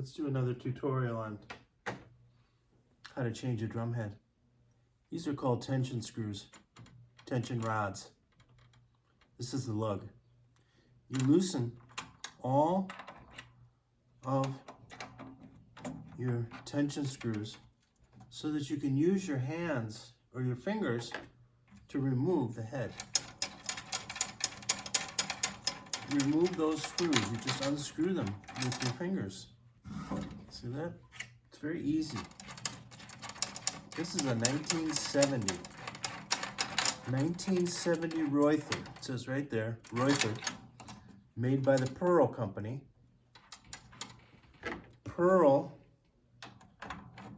Let's do another tutorial on how to change a drum head. These are called tension screws, tension rods. This is the lug. You loosen all of your tension screws so that you can use your hands or your fingers to remove the head. You remove those screws, you just unscrew them with your fingers. See that? It's very easy. This is a 1970 Reuther. It says right there, Reuther, made by the Pearl Company. Pearl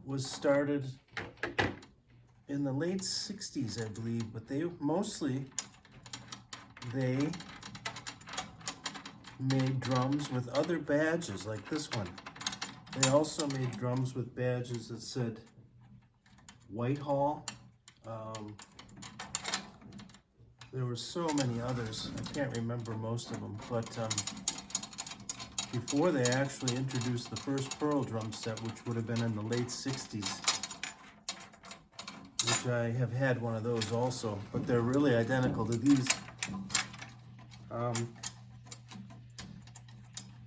was started in the late 60s, I believe, but they made drums with other badges like this one. They also made drums with badges that said Whitehall. There were so many others. I can't remember most of them, but before they actually introduced the first Pearl drum set, which would have been in the late 60s, which I have had one of those also, but they're really identical to these.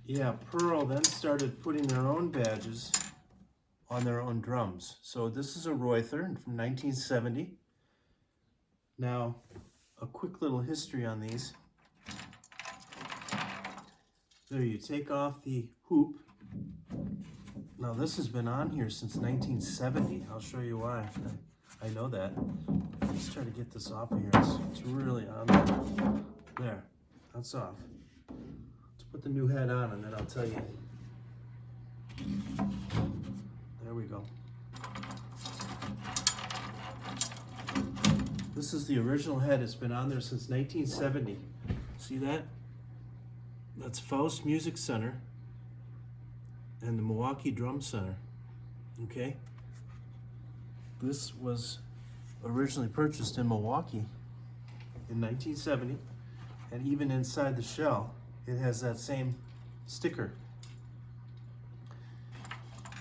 Yeah, Pearl then started putting their own badges on their own drums. So this is a Reuther from 1970. Now, a quick little history on these. There, you take off the hoop. Now this has been on here since 1970. I'll show you why. I know that. Let's try to get this off of here. It's really on there. There, that's off. Put the new head on and then I'll tell you. There we go. This is the original head. It's been on there since 1970. See that? That's Faust Music Center and the Milwaukee Drum Center. Okay? This was originally purchased in Milwaukee in 1970, and even inside the shell it has that same sticker.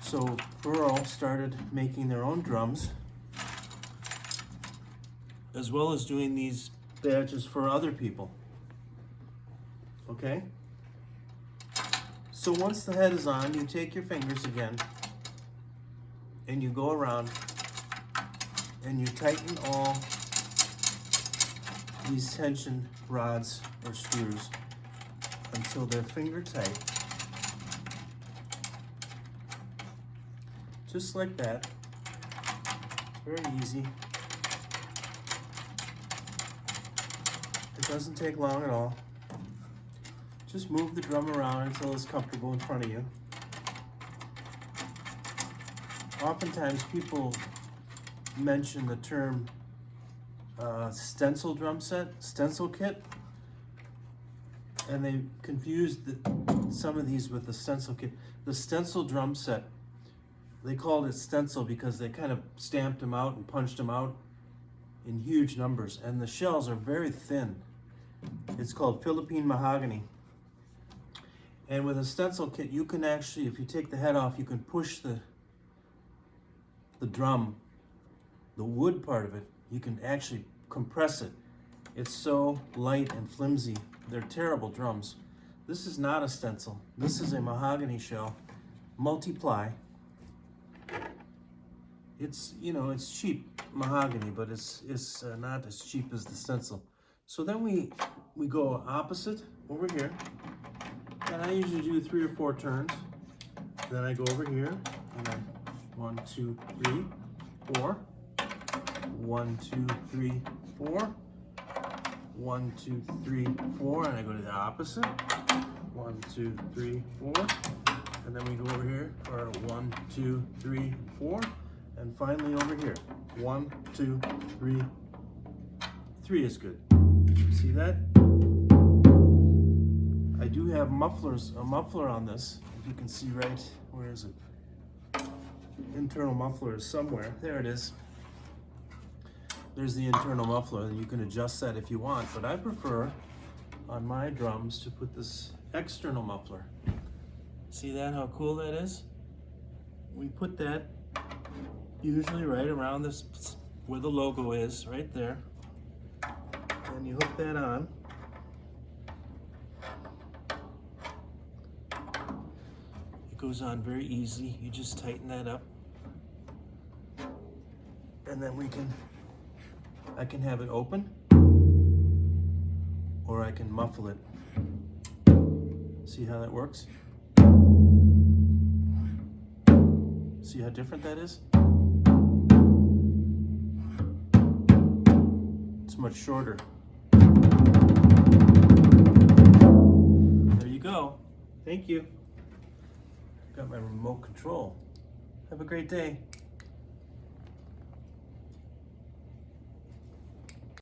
So Pearl started making their own drums, as well as doing these badges for other people. Okay? So once the head is on, you take your fingers again, and you go around, and you tighten all these tension rods or screws until they're finger tight. Just like that. Very easy. It doesn't take long at all. Just move the drum around until it's comfortable in front of you. Oftentimes people mention the term stencil drum set, stencil kit, and they confused some of these with the stencil kit. The stencil drum set, they called it stencil because they kind of stamped them out and punched them out in huge numbers, and the shells are very thin. It's called Philippine mahogany. And with a stencil kit, you can actually, if you take the head off, you can push the drum, the wood part of it, you can actually compress it. It's so light and flimsy. They're terrible drums. This is not a stencil. This is a mahogany shell, multi-ply. It's, you know, it's cheap mahogany, but it's not as cheap as the stencil. So then we go opposite over here, and I usually do 3 or 4 turns. Then I go over here, and I 1, 2, 3, 4. 1, 2, 3, 4. 1, 2, 3, 4, and I go to the opposite. 1, 2, 3, 4, and then we go over here for 1, 2, 3, 4, and finally over here. 1, 2, 3. 3 is good. See that? I do have a muffler on this. If you can see right, where is it? Internal muffler is somewhere. There it is. There's the internal muffler. You can adjust that if you want, but I prefer on my drums to put this external muffler. See that, how cool that is? We put that usually right around this, where the logo is, right there. And you hook that on. It goes on very easy. You just tighten that up. And then I can have it open, or I can muffle it. See how that works? See how different that is? It's much shorter. There you go. Thank you. Got my remote control. Have a great day.